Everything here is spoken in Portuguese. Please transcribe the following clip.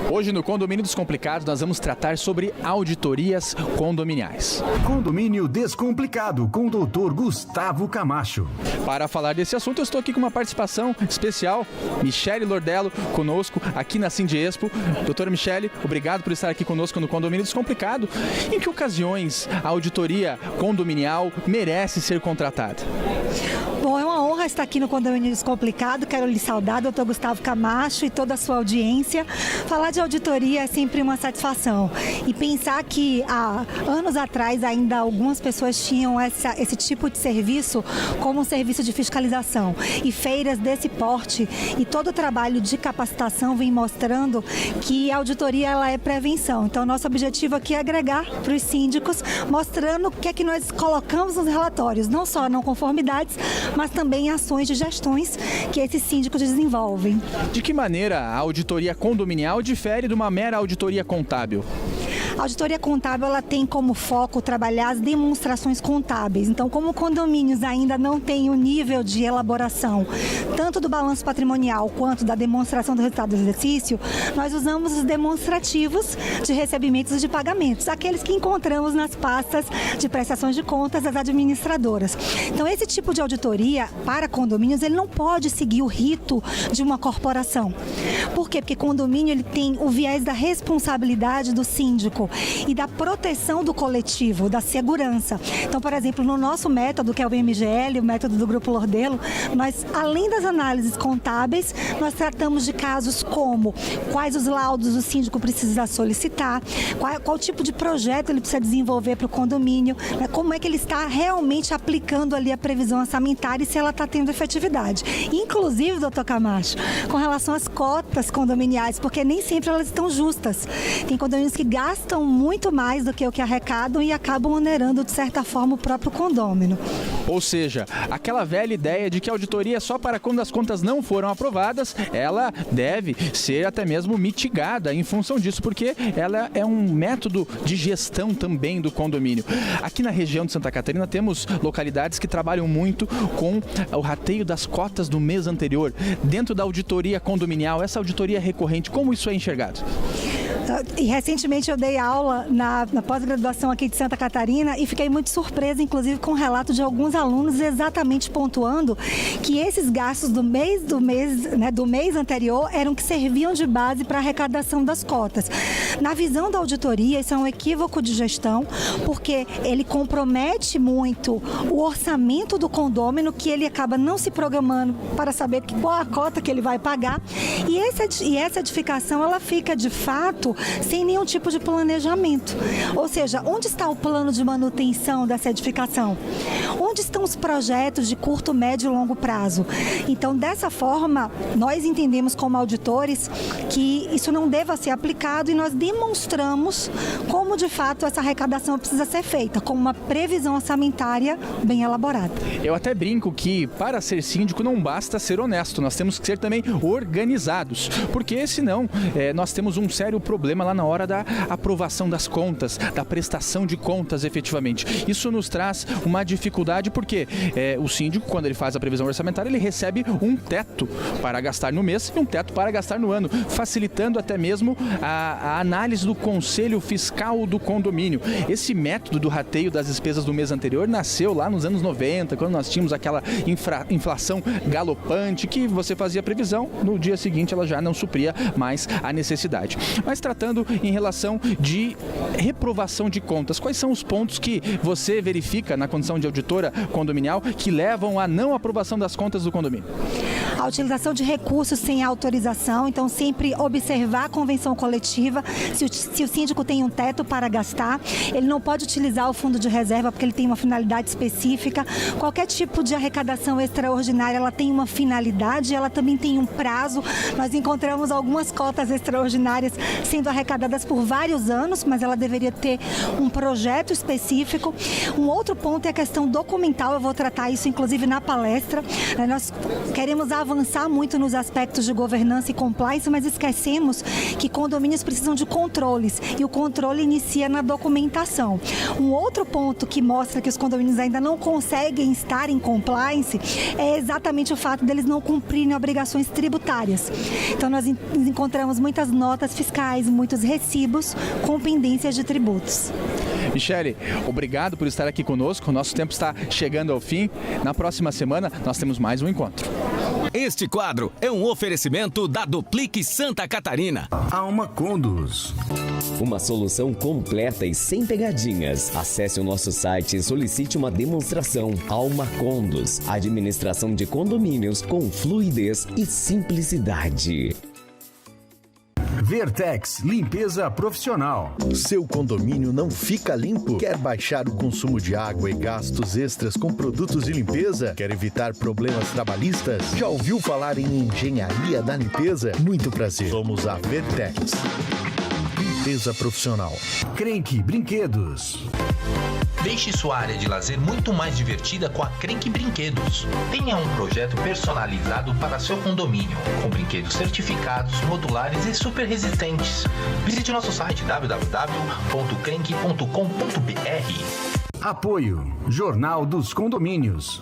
Hoje no Condomínio Descomplicado nós vamos tratar sobre auditorias condominiais. Condomínio Descomplicado com o Dr. Gustavo Camacho. Para falar desse assunto eu estou aqui com uma participação especial, Michele Lordello conosco aqui na Sindiespo. Doutora Michele, obrigado por estar aqui conosco no Condomínio Descomplicado. Em que ocasiões a auditoria condominial merece ser contratada? Bom, é uma honra estar aqui no Condomínio Descomplicado. Quero lhe saudar, doutor Gustavo Camacho e toda a sua audiência. Falar de auditoria é sempre uma satisfação. E pensar que há anos atrás ainda algumas pessoas tinham esse tipo de serviço como um serviço de fiscalização. E feiras desse porte e todo o trabalho de capacitação vem mostrando que a auditoria ela é prevenção. Então, nosso objetivo aqui é agregar para os síndicos, mostrando o que é que nós colocamos nos relatórios. Não só não conformidades, mas também ações de gestões que esses síndicos desenvolvem. De que maneira a auditoria condominial difere de uma mera auditoria contábil? A auditoria contábil ela tem como foco trabalhar as demonstrações contábeis. Então, como condomínios ainda não têm o nível de elaboração, tanto do balanço patrimonial quanto da demonstração do resultado do exercício, nós usamos os demonstrativos de recebimentos e de pagamentos, aqueles que encontramos nas pastas de prestações de contas das administradoras. Então, esse tipo de auditoria para condomínios, ele não pode seguir o rito de uma corporação. Por quê? Porque condomínio ele tem o viés da responsabilidade do síndico e da proteção do coletivo, da segurança. Então, por exemplo, no nosso método, que é o MGL, o método do Grupo Lordello, nós, além das análises contábeis, nós tratamos de casos como quais os laudos o síndico precisa solicitar, qual tipo de projeto ele precisa desenvolver para o condomínio, né, como é que ele está realmente aplicando ali a previsão orçamentária e se ela está tendo efetividade. Inclusive, doutor Camacho, com relação às cotas condominiais, porque nem sempre elas estão justas. Tem condomínios que gastam muito mais do que o que arrecadam e acabam onerando, de certa forma, o próprio condômino. Ou seja, aquela velha ideia de que a auditoria é só para quando as contas não foram aprovadas, ela deve ser até mesmo mitigada em função disso, porque ela é um método de gestão também do condomínio. Aqui na região de Santa Catarina temos localidades que trabalham muito com o rateio das cotas do mês anterior. Dentro da auditoria condominial, essa auditoria recorrente, como isso é enxergado? E recentemente eu dei aula na pós-graduação aqui de Santa Catarina e fiquei muito surpresa, inclusive, com o relato de alguns alunos exatamente pontuando que esses gastos do mês anterior eram que serviam de base para a arrecadação das cotas. Na visão da auditoria, isso é um equívoco de gestão, porque ele compromete muito o orçamento do condômino, que ele acaba não se programando para saber qual a cota que ele vai pagar, e essa edificação ela fica, de fato, sem nenhum tipo de planejamento. Ou seja, onde está o plano de manutenção dessa edificação? Onde estão os projetos de curto, médio e longo prazo? Então, dessa forma, nós entendemos como auditores que isso não deva ser aplicado e nós demonstramos como, de fato, essa arrecadação precisa ser feita, com uma previsão orçamentária bem elaborada. Eu até brinco que, para ser síndico, não basta ser honesto, nós temos que ser também organizados, porque senão nós temos um sério problema lá na hora da aprovação das contas, da prestação de contas efetivamente. Isso nos traz uma dificuldade porque o síndico, quando ele faz a previsão orçamentária, ele recebe um teto para gastar no mês e um teto para gastar no ano, facilitando até mesmo a análise do conselho fiscal do condomínio. Esse método do rateio das despesas do mês anterior nasceu lá nos anos 90, quando nós tínhamos aquela inflação galopante que você fazia previsão, no dia seguinte ela já não supria mais a necessidade. Mas tratando em relação de reprovação de contas, quais são os pontos que você verifica na condição de auditora condominial que levam à não aprovação das contas do condomínio? A utilização de recursos sem autorização, então sempre observar a convenção coletiva, se o síndico tem um teto para gastar, ele não pode utilizar o fundo de reserva porque ele tem uma finalidade específica. Qualquer tipo de arrecadação extraordinária, ela tem uma finalidade, ela também tem um prazo. Nós encontramos algumas cotas extraordinárias sendo arrecadadas por vários anos, mas ela deveria ter um projeto específico. Um outro ponto é a questão documental, eu vou tratar isso inclusive na palestra. Nós queremos avançar avançar muito nos aspectos de governança e compliance, mas esquecemos que condomínios precisam de controles e o controle inicia na documentação. Um outro ponto que mostra que os condomínios ainda não conseguem estar em compliance é exatamente o fato deles não cumprirem obrigações tributárias. Então nós encontramos muitas notas fiscais, muitos recibos com pendências de tributos. Michele, obrigado por estar aqui conosco. O nosso tempo está chegando ao fim. Na próxima semana nós temos mais um encontro. Este quadro é um oferecimento da Duplique Santa Catarina. Alma Condos. Uma solução completa e sem pegadinhas. Acesse o nosso site e solicite uma demonstração. Alma Condos, administração de condomínios com fluidez e simplicidade. Vertex, limpeza profissional. Seu condomínio não fica limpo? Quer baixar o consumo de água e gastos extras com produtos de limpeza? Quer evitar problemas trabalhistas? Já ouviu falar em engenharia da limpeza? Muito prazer. Somos a Vertex. Limpeza profissional. Crenque Brinquedos. Deixe sua área de lazer muito mais divertida com a Crenque Brinquedos. Tenha um projeto personalizado para seu condomínio, com brinquedos certificados, modulares e super resistentes. Visite nosso site www.crenque.com.br. Apoio Jornal dos Condomínios.